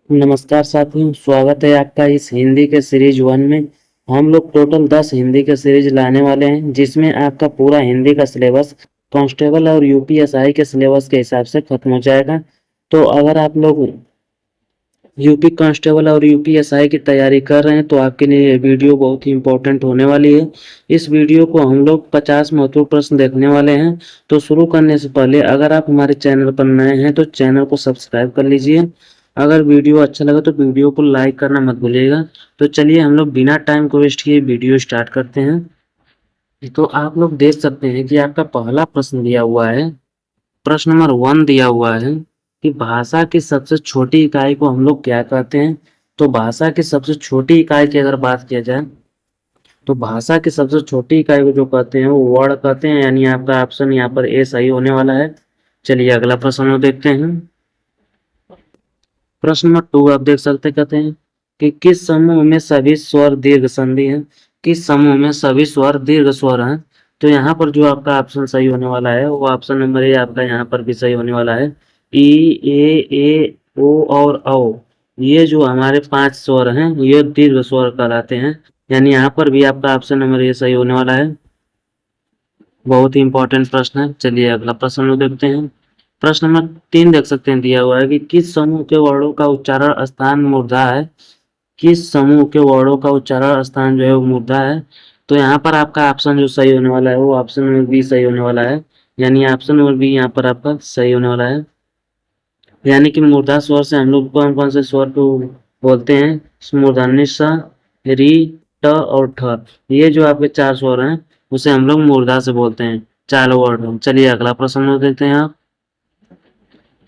नमस्कार साथियों, स्वागत है आपका इस हिंदी के सीरीज 1 में। हम लोग टोटल 10 हिंदी के सीरीज लाने वाले हैं, जिसमें आपका पूरा हिंदी का सिलेबस कांस्टेबल और यूपीएसआई के सिलेबस के हिसाब से खत्म हो जाएगा। तो अगर आप लोग यूपी कांस्टेबल और यूपीएसआई की तैयारी कर रहे हैं तो आपके लिए ये वीडियो बहुत ही इंपॉर्टेंट होने वाली है। इस वीडियो को हम लोग 50 महत्वपूर्ण प्रश्न देखने वाले हैं। तो शुरू करने से पहले अगर आप हमारे चैनल पर नए हैं तो चैनल को सब्सक्राइब कर लीजिए। अगर वीडियो अच्छा लगा तो वीडियो को लाइक करना मत भूलिएगा। तो चलिए हम लोग बिना टाइम को वेस्ट किए वीडियो स्टार्ट करते हैं। तो आप लोग देख सकते हैं कि आपका पहला प्रश्न दिया हुआ है। प्रश्न नंबर 1 दिया हुआ है कि भाषा की सबसे छोटी इकाई को हम लोग क्या कहते हैं। तो भाषा की सबसे छोटी इकाई की अगर बात किया जाए तो भाषा की सबसे छोटी इकाई को जो कहते हैं वो वर्ड कहते हैं, यानी आपका ऑप्शन यहाँ पर ए सही होने वाला है। चलिए अगला प्रश्न देखते हैं। प्रश्न नंबर 2 आप देख सकते कहते हैं कि किस समूह में सभी स्वर दीर्घ संधि हैं। किस समूह में सभी स्वर दीर्घ स्वर हैं। तो यहाँ पर जो आपका ऑप्शन सही होने वाला है वो ऑप्शन नंबर ए आपका यहाँ पर भी सही होने वाला है। ई, ए, ओ और औ, ये जो हमारे 5 स्वर हैं ये दीर्घ स्वर कहलाते हैं। यानी यहाँ पर भी आपका ऑप्शन नंबर ए सही होने वाला है। बहुत ही इंपॉर्टेंट प्रश्न है। चलिए अगला प्रश्न देखते हैं। प्रश्न नंबर 3 देख सकते हैं दिया हुआ है कि किस समूह के वर्णों का उच्चारण स्थान मूर्धा है। किस समूह के वर्णों का उच्चारण स्थान जो है वो मूर्धा है। तो यहाँ पर आपका ऑप्शन जो सही होने वाला है वो ऑप्शन नंबर बी सही होने वाला है। यानी ऑप्शन नंबर बी यहाँ पर आपका सही होने वाला है। यानी कि मूर्धा स्वर से हम लोग कौन कौन से स्वर को बोलते हैं। मूर्धन्य स, री, ट और ठ, ये जो आपके 4 स्वर हैं उसे हम लोग मूर्धा से बोलते हैं। 4 वर्ड। चलिए अगला प्रश्न देखते हैं आप।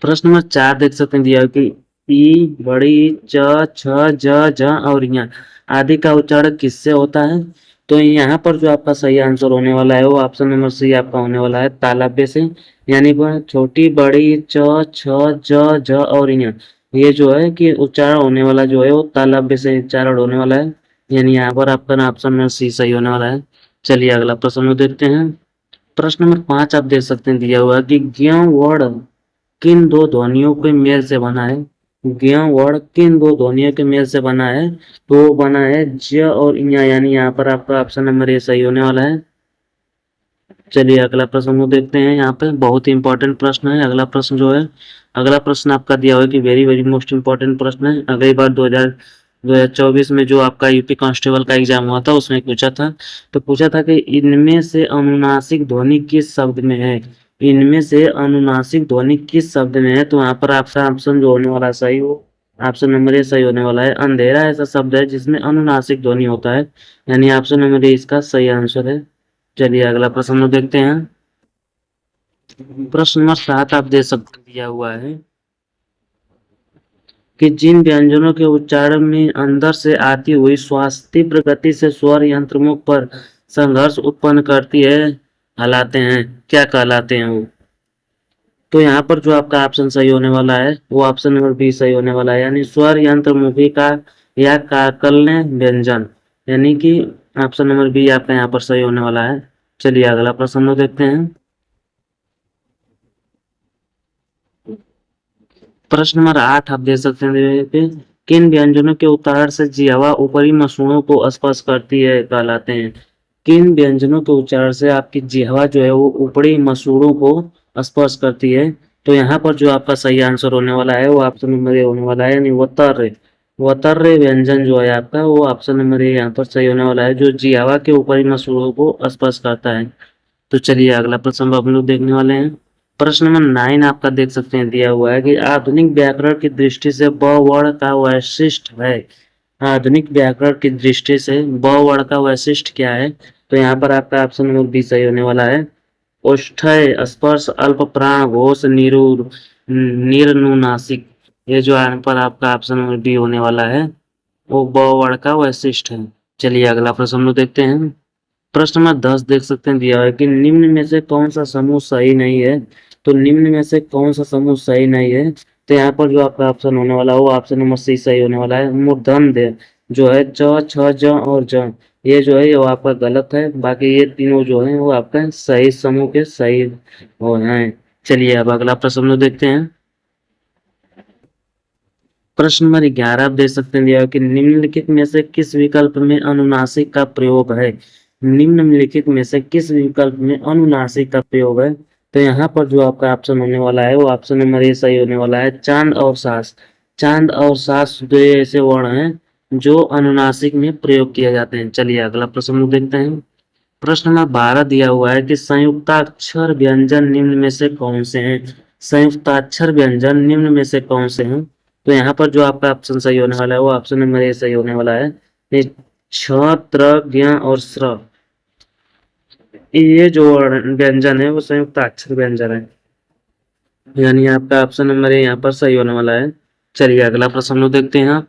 प्रश्न नंबर 4 देख सकते हैं दिया है कि ई, बड़ी, च, छ, ज, झ और ञ आदि का उच्चारण किससे होता है। तो यहाँ पर जो आपका सही आंसर होने वाला है वो ऑप्शन नंबर सी आपका होने वाला है, तालव्य से। यानी छोटी, बड़ी, च, छ, ज, झ और ञ, ये जो है कि उच्चारण होने वाला जो है वो तालव्य से उच्चारण होने वाला है। यानी यहाँ पर आपका ऑप्शन नंबर सी सही होने वाला है। चलिए अगला प्रश्न देखते हैं। प्रश्न नंबर 5 आप देख सकते हैं दिया हुआ है कि ज्ञ वर्ण किन दो ध्वनियों के मेल से बना है। ज्ञ वर्ण किन दो ध्वनियों के मेल से बना है। तो वो बना है ज और ञ, यानी यहाँ पर आपका ऑप्शन नंबर ए सही होने वाला है। चलिए अगला प्रश्न को देखते हैं। यहाँ पे बहुत ही इंपॉर्टेंट प्रश्न है अगला प्रश्न जो है। अगला प्रश्न आपका दिया हुआ है कि वेरी वेरी मोस्ट इंपॉर्टेंट प्रश्न है। अगली बार 2024 में जो आपका यूपी कांस्टेबल का एग्जाम हुआ था उसमें पूछा था। तो पूछा था कि इनमें से अनुनासिक ध्वनि किस शब्द में है। इनमें से अनुनासिक ध्वनि किस शब्द में है। तो यहाँ पर आपका ऑप्शन जो होने वाला सही हो, ऑप्शन नंबर ए सही होने वाला है। अंधेरा ऐसा शब्द है जिसमें अनुनासिक ध्वनि होता है, यानी ऑप्शन नंबर ए इसका सही आंसर है। चलिए अगला प्रश्न देखते हैं। प्रश्न नंबर 7 आप दे सकते दिया हुआ है कि जिन व्यंजनों के उच्चारण में अंदर से आती हुई श्वास तीव्र गति से स्वर यंत्रमुख पर संघर्ष उत्पन्न करती है, कहलाते हैं, क्या कहलाते हैं वो। तो यहाँ पर जो आपका ऑप्शन सही होने वाला है वो ऑप्शन नंबर बी सही होने वाला है, यानी स्वर यंत्रमुखी का या काकलने व्यंजन, यानी कि ऑप्शन नंबर बी आपका यहाँ पर सही होने वाला है। चलिए अगला प्रश्न देखते हैं। प्रश्न नंबर 8 आप देख सकते हैं पे किन व्यंजनों के उच्चारण से जिह्वा ऊपरी मसूड़ों को स्पर्श करती है, कहलाते हैं। किन व्यंजनों के उच्चारण से आपकी जिह्वा जो है वो ऊपरी मसूड़ों को स्पर्श करती है। तो यहाँ पर जो आपका सही आंसर होने वाला है वो ऑप्शन नंबर ए होने वाला है, यानी वतर्र। वतर्र व्यंजन जो है आपका वो ऑप्शन नंबर ए यहाँ पर सही होने वाला है, जो जिह्वा के ऊपरी मसूड़ों को स्पर्श करता है। तो चलिए अगला प्रश्न हम लोग देखने वाले हैं। प्रश्न नंबर 9 आपका देख सकते हैं दिया हुआ है कि आधुनिक व्याकरण की दृष्टि से ब वर्ण का वैशिष्ट है। आधुनिक व्याकरण की दृष्टि से ब वर्ण का वैशिष्ट क्या है। तो यहाँ पर आपका ऑप्शन नंबर बी सही होने वाला है। ओष्ठ्य, स्पर्श, अल्प प्राण, घोष, निर्नुनासिक, ये जो यहाँ पर आपका ऑप्शन नंबर बी होने वाला है वो ब वर्ण का वैशिष्ट है। चलिए अगला प्रश्न हम लोग देखते हैं। प्रश्न नंबर 10 देख सकते हैं दिया है कि निम्न में से कौन सा समूह सही नहीं है। तो निम्न में से कौन सा समूह सही नहीं है। तो यहाँ पर जो आपका ऑप्शन होने वाला है वो ऑप्शन नंबर सी सही होने वाला है। मूर्धन्य जो है च, छ, ज और ज, ये जो है वो आपका गलत है। बाकी ये तीनों जो है वो आपका सही समूह के सही हो हैं। चलिए अब अगला प्रश्न देखते हैं। प्रश्न नंबर 11 आप देख सकते हैं दिया है कि निम्नलिखित में से किस विकल्प में अनुनासिक का प्रयोग है। निम्नलिखित में से किस विकल्प में अनुनासिक का प्रयोग है। तो यहाँ पर जो आपका ऑप्शन होने वाला है वो ऑप्शन नंबर ए सही होने वाला है, चांद और सास। चांद और सास दो ऐसे वर्ण हैं जो अनुनासिक में प्रयोग किए जाते हैं। चलिए अगला प्रश्न हम देखते हैं। प्रश्न नंबर 12 दिया हुआ है कि संयुक्ताक्षर व्यंजन निम्न में से कौन से हैं। संयुक्ताक्षर व्यंजन निम्न में से कौन से हैं। तो यहाँ पर जो आपका ऑप्शन सही होने वाला है वो ऑप्शन नंबर ए सही होने वाला है। ये छ, त्र, ज्ञ और स्र, ये जो व्यंजन है वो संयुक्ताक्षर व्यंजन है, यानी आपका ऑप्शन नंबर ए यहाँ पर सही होने वाला है। चलिए अगला प्रश्न हम लोग देखते हैं।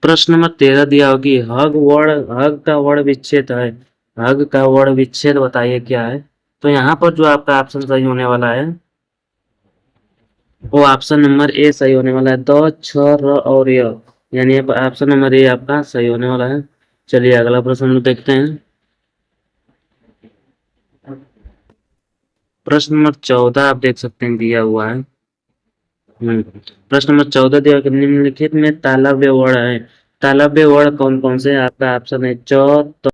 प्रश्न नंबर 13 दिया होगी हग का वर्ण विच्छेद है। हग का वर्ण विच्छेद बताइए क्या है। तो यहाँ पर जो आपका ऑप्शन सही होने वाला है वो ऑप्शन नंबर ए सही होने वाला है, द, छ, र और य, यानी ऑप्शन नंबर ए आपका सही होने वाला है। चलिए अगला प्रश्न हम लोग देखते हैं। प्रश्न नंबर 14 आप देख सकते हैं दिया हुआ है। प्रश्न नंबर 14 दिया कि निम्नलिखित में तालव्य वर्ण है। तालव्य वर्ण कौन कौन से, आपका ऑप्शन है च, त।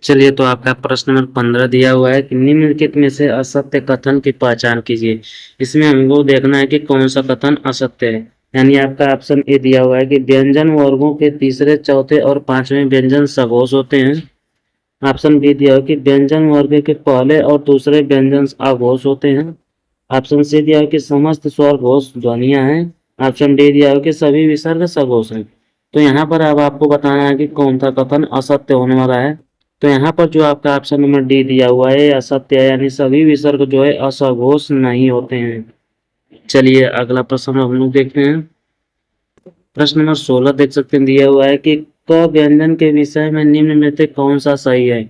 चलिए तो आपका प्रश्न नंबर 15 दिया हुआ है कि निम्नलिखित में से असत्य कथन की पहचान कीजिए। इसमें हमको देखना है कि कौन सा कथन असत्य है, यानी आपका ऑप्शन ए दिया हुआ है कि व्यंजन वर्गों के तीसरे, चौथे और पांचवें व्यंजन सघोष होते हैं। ऑप्शन बी दिया हुआ है कि व्यंजन वर्ग के पहले और दूसरे व्यंजन अघोष होते हैं। ऑप्शन सी दिया है कि समस्त स्वर घोष ध्वनियां हैं। ऑप्शन डी दिया है कि सभी विसर्ग सघोष हैं। तो यहाँ पर अब आपको बताना है कि कौन सा कथन असत्य होने वाला है। तो यहाँ पर जो आपका ऑप्शन नंबर डी दिया हुआ है असत्य है, यानी सभी विसर्ग जो है असघोष नहीं होते हैं। चलिए अगला प्रश्न हम लोग देखते हैं। प्रश्न नंबर 16 देख सकते हैं दिया हुआ है कि क व्यंजन के विषय में निम्न में से कौन सा सही है।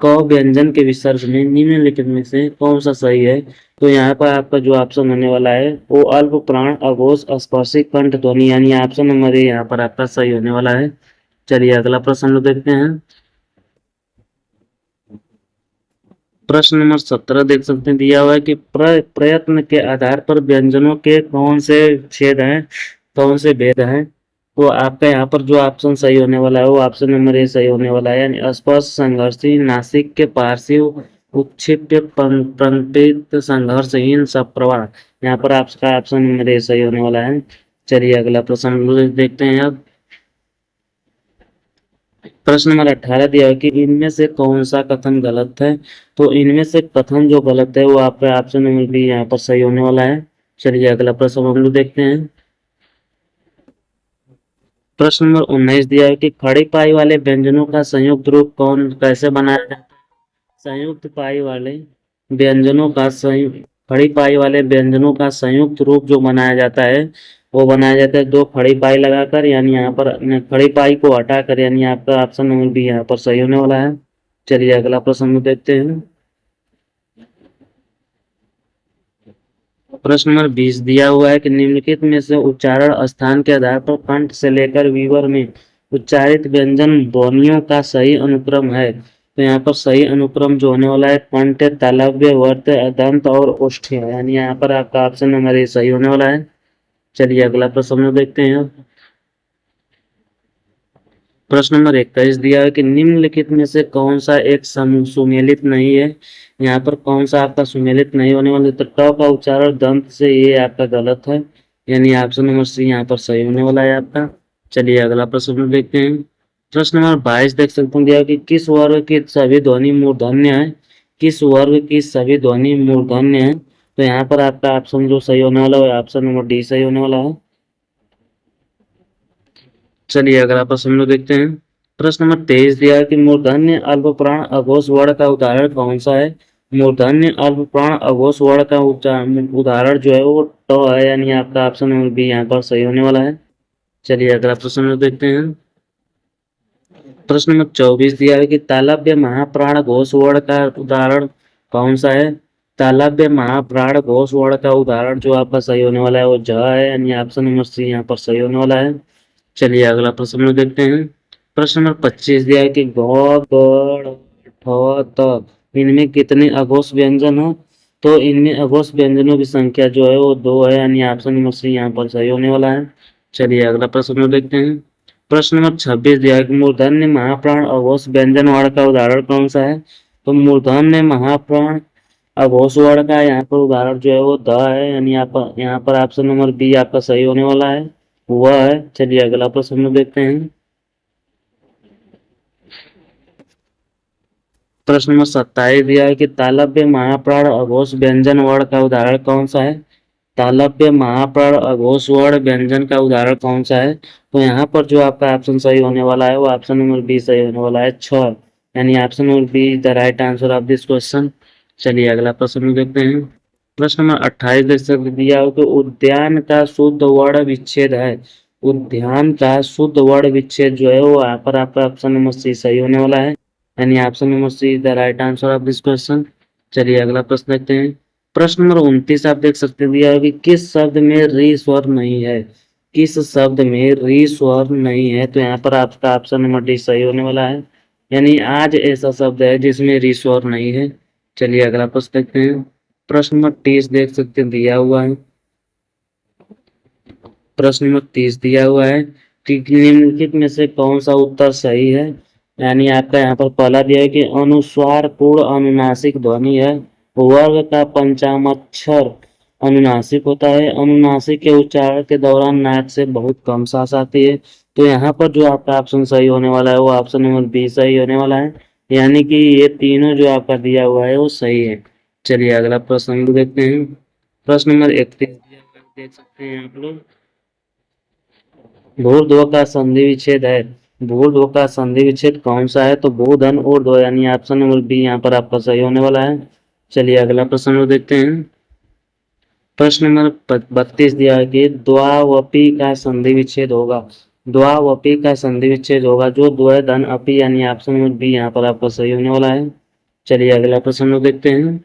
क व्यंजन के विसर्ग में निम्नलिखित में से कौन सा सही है। तो यहाँ पर आपका जो ऑप्शन होने वाला है वो अल्प प्राण अघोष स्पर्शी कंठ ध्वनि, यानी ऑप्शन नंबर ए यहाँ पर आपका सही होने वाला है। चलिए अगला प्रश्न लोग देखते हैं। प्रश्न नंबर 17 देख सकते हैं दिया हुआ है कि प्रयत्न के आधार पर व्यंजनों के कौन से छेद हैं, कौन से भेद हैं। तो आपका यहाँ पर जो ऑप्शन सही होने वाला है वो ऑप्शन नंबर ए सही होने वाला है, यानी अस्पष्ट संघर्षी, नासिक के पार्श्व, उत्क्षिप्त पंक्तित संघर्षहीन सप्रवाह। यहाँ पर आपका ऑप्शन नंबर ए सही होने वाला है। चलिए अगला प्रश्न देखते हैं अब। प्रश्न नंबर 18 दिया है कि इनमें से कौन सा कथन गलत है। तो इनमें से कथन जो गलत है वो आपका ऑप्शन नंबर बी यहाँ पर सही होने वाला है। चलिए अगला प्रश्न हम लोग देखते हैं। प्रश्न नंबर 19 दिया है कि खड़ी पाई वाले व्यंजनों का संयुक्त रूप कौन कैसे बनाया जाता है। संयुक्त पाई वाले व्यंजनों का संयुक्त खड़ी पाई वाले व्यंजनों का संयुक्त रूप जो बनाया जाता है वो बनाया जाता है दो खड़ी पाई लगाकर, यानी यहाँ पर खड़ी पाई को हटाकर, यानी आपका ऑप्शन नंबर बी यहाँ पर सही होने वाला है। चलिए अगला प्रश्न देखते हैं। प्रश्न नंबर 20 दिया हुआ है कि निम्नलिखित में से उच्चारण स्थान के आधार पर कंठ से लेकर वीवर में उच्चारित व्यंजन ध्वनियों का सही अनुक्रम है। तो यहाँ पर सही अनुक्रम जो होने वाला है कंठ, तालव्य, वर्त, दंत और ओष्ठ्य, यानी यहाँ पर आपका ऑप्शन नंबर ए सही होने वाला है। चलिए अगला प्रश्न देखते हैं। प्रश्न नंबर 21 दिया है कि निम्नलिखित में से कौन सा एक सुमेलित नहीं है। यहाँ पर कौन सा आपका सुमेलित नहीं होने वाला है। तो ट का उच्चारण दंत से, ये आपका गलत है, यानी ऑप्शन नंबर सी यहाँ पर सही होने वाला है आपका। चलिए अगला प्रश्न देखते हैं। प्रश्न नंबर 22 देख सकते हैं दिया कि किस वर्ग की सभी ध्वनि मूर्धन्य है। किस वर्ग की सभी ध्वनि मूर्धन्य है। तो यहाँ पर आपका ऑप्शन जो सही होने वाला है ऑप्शन नंबर डी सही होने वाला है। चलिए अगला प्रश्न हम लोग देखते हैं। प्रश्न नंबर 23 दिया है कि मूर्धन्य अल्प प्राण अघोष वर्ण का उदाहरण कौन सा है। मूर्धन्य अल्प प्राण अघोष वर्ण का उदाहरण जो है वो ट है, यानी आपका ऑप्शन नंबर बी यहाँ पर सही होने वाला है। चलिए अगला प्रश्न हम लोग देखते हैं। प्रश्न नंबर 24 दिया है कि तालव्य महाप्राण घोष वर्ण का उदाहरण कौन सा है। तालव्य महाप्राण घोष वर्ण का उदाहरण जो आपका सही होने वाला है वो झ है, यानी ऑप्शन नंबर सी यहाँ पर सही होने वाला है। चलिए अगला प्रश्न हम देखते हैं। प्रश्न नंबर 25 दिया है कि ग, ग, ठ, त, इनमें कितने अघोष व्यंजन हो। तो इनमें अघोष व्यंजनों की संख्या जो है वो 2 है, यानी ऑप्शन नंबर सी यहाँ पर सही होने वाला है। चलिए अगला प्रश्न देखते हैं। प्रश्न नंबर 26 दिया है कि मूर्धन्य महाप्राण अघोष व्यंजन वर्ण का उदाहरण कौन सा है? तो मूर्धन्य महाप्राण अघोष वर्ण का यहाँ पर उदाहरण जो है वो द है, यानी आप यहाँ पर ऑप्शन नंबर बी आपका सही होने वाला है, वह है। चलिए अगला प्रश्न देखते हैं। प्रश्न नंबर 27 दिया है कि तालव्य महाप्राण अघोष व्यंजन वर्ण का उदाहरण कौन सा है? तालव्य महाप्राण अघोष वर्ण व्यंजन का उदाहरण कौन सा है? तो यहाँ पर जो आपका ऑप्शन सही होने वाला है वो ऑप्शन नंबर बी सही होने वाला है, छ, यानी option number B is the right answer of this question. चलिए अगला प्रश्न देखते हैं। प्रश्न नंबर 28 देख सकते दिया हो कि उद्यान का शुद्ध वर्ण विच्छेद है। उद्यान का शुद्ध वर्ण विच्छेद जो है वो यहाँ पर आपका ऑप्शन नंबर सी सही होने वाला है, यानी option number C is the right answer of this question. चलिए अगला प्रश्न देखते हैं। प्रश्न नंबर 29 आप देख सकते हैं दिया है कि किस शब्द में री स्वर नहीं है? किस शब्द में री स्वर नहीं है? तो यहाँ पर आपका ऑप्शन नंबर डी सही होने वाला है, यानी आज ऐसा शब्द है जिसमें री स्वर नहीं है। चलिए अगला प्रश्न देखते हैं। प्रश्न नंबर 30 देख सकते हैं दिया हुआ है। प्रश्न नंबर 30 दिया हुआ है कि निम्नलिखित में से कौन सा उत्तर सही है? यानी आपका यहाँ पर पहला दिया है कि अनुस्वार पूर्ण अनुनासिक ध्वनि है, वर्ग का पंचमाक्षर अनुनासिक होता है, अनुनासिक के उच्चारण के दौरान नाक से बहुत कम सांस आती है। तो यहाँ पर जो आपका ऑप्शन सही होने वाला है वो ऑप्शन नंबर बी सही होने वाला है, यानी कि ये तीनों जो आपका दिया हुआ है वो सही है। चलिए अगला प्रश्न देखते हैं। प्रश्न नंबर 31 देख सकते हैं आप लोग। भूर्ध्व का संधि विच्छेद है। भूर्ध्व का संधि विच्छेद कौन सा है? तो भू धन ऊर्ध्व, यानी ऑप्शन नंबर बी यहाँ पर आपका सही होने वाला है। चलिए अगला प्रश्न देखते हैं। प्रश्न नंबर 32 दिया है कि द्वावपी का संधि विच्छेद होगा। द्वावपी का संधि विच्छेद होगा जो द्वय धन अपी, यानी ऑप्शन नंबर बी यहाँ पर आपका सही होने वाला है। चलिए अगला प्रश्न देखते हैं।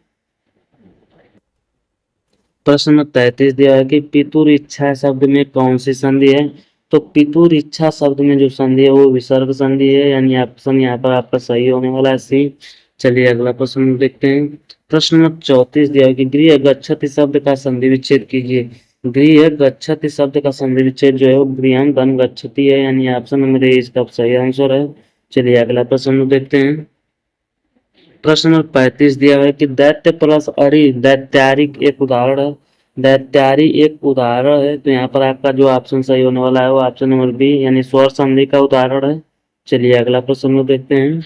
प्रश्न नंबर 33 दिया है कि पितुर इच्छा शब्द में कौन सी संधि है? तो पितुर इच्छा शब्द में जो संधि है वो विसर्ग संधि है, यानी ऑप्शन यहाँ पर आपका सही होने वाला है, सी। चलिए अगला प्रश्न देखते हैं। प्रश्न नंबर 34 दिया है कि गृह गच्छति शब्द का संधि विच्छेद कीजिए। गृह गच्छति शब्द का संधि विच्छेद जो है वो गृहम धन गच्छति है, यानी ऑप्शन नंबर ए इसका सही आंसर है। चलिए अगला प्रश्न देखते हैं। प्रश्न नंबर 35 दिया है कि दैत्य प्लस अरि दैत्यारिक एक उदाहरण है। दैत्यारी एक उदाहरण है, तो यहाँ पर आपका जो ऑप्शन सही होने वाला है वो ऑप्शन नंबर बी, यानी स्वर संधि का उदाहरण है। चलिए अगला प्रश्न देखते हैं।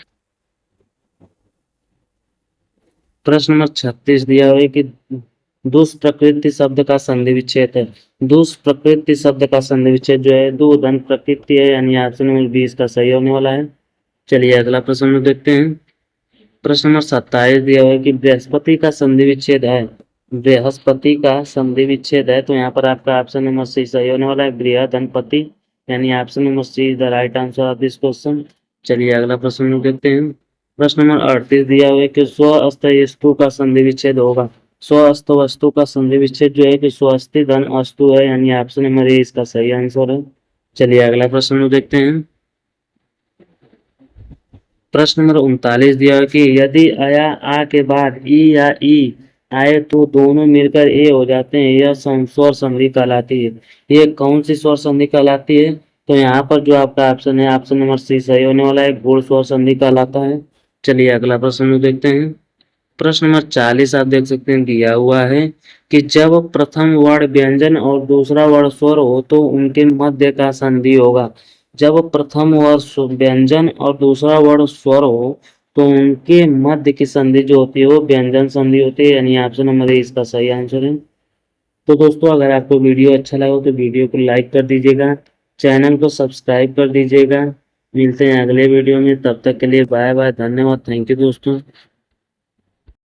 प्रश्न नंबर 36 दिया हुआ है कि दुष्प्रकृति शब्द का संधि विच्छेद है। दुष्प्रकृति शब्द का संधि विच्छेद जो है दो धन प्रकृति है, यानी ऑप्शन नंबर बी इसका सही होने वाला है। चलिए अगला प्रश्न देखते हैं। प्रश्न नंबर 27 दिया हुआ है कि बृहस्पति का संधि विच्छेद है। बृहस्पति का संधि विच्छेद है, तो यहाँ पर आपका ऑप्शन नंबर सी सही होने वाला है, बृहदनपति, यानी option number C is the right answer of this question. चलिए अगला प्रश्न देखते हैं। प्रश्न नंबर 38 दिया हुआ है कि स्वस्थ वस्तु का संधि विच्छेद होगा। स्वस्थ वस्तु का संधि विच्छेद जो है कि स्वस्ति धन अस्तु है, यानी ऑप्शन नंबर ए इसका सही आंसर है। चलिए अगला प्रश्न देखते हैं। प्रश्न नंबर 39 दिया है कि यदि अया आ के बाद ई या ई आए तो दोनों मिलकर ए हो जाते हैं, यह स्वर संधि कहलाती है। ये कौन सी स्वर संधि कहलाती है? तो यहाँ पर जो आपका ऑप्शन है ऑप्शन नंबर सी सही होने वाला है, गुण स्वर संधि कहलाता है। चलिए अगला प्रश्न देखते हैं। प्रश्न नंबर 40 आप देख सकते हैं दिया हुआ है कि जब प्रथम वर्ण व्यंजन और दूसरा वर्ण स्वर हो तो उनके मध्य का संधि होगा। जब प्रथम वर्ण व्यंजन और दूसरा वर्ण स्वर हो तो उनके मध्य की संधि जो होती है वो व्यंजन संधि होती है, यानी ऑप्शन नंबर ए इसका सही आंसर है। तो दोस्तों अगर आपको वीडियो अच्छा लगा तो वीडियो को लाइक कर दीजिएगा, चैनल को सब्सक्राइब कर दीजिएगा। मिलते हैं अगले वीडियो में, तब तक के लिए बाय बाय, धन्यवाद, थैंक यू दोस्तों।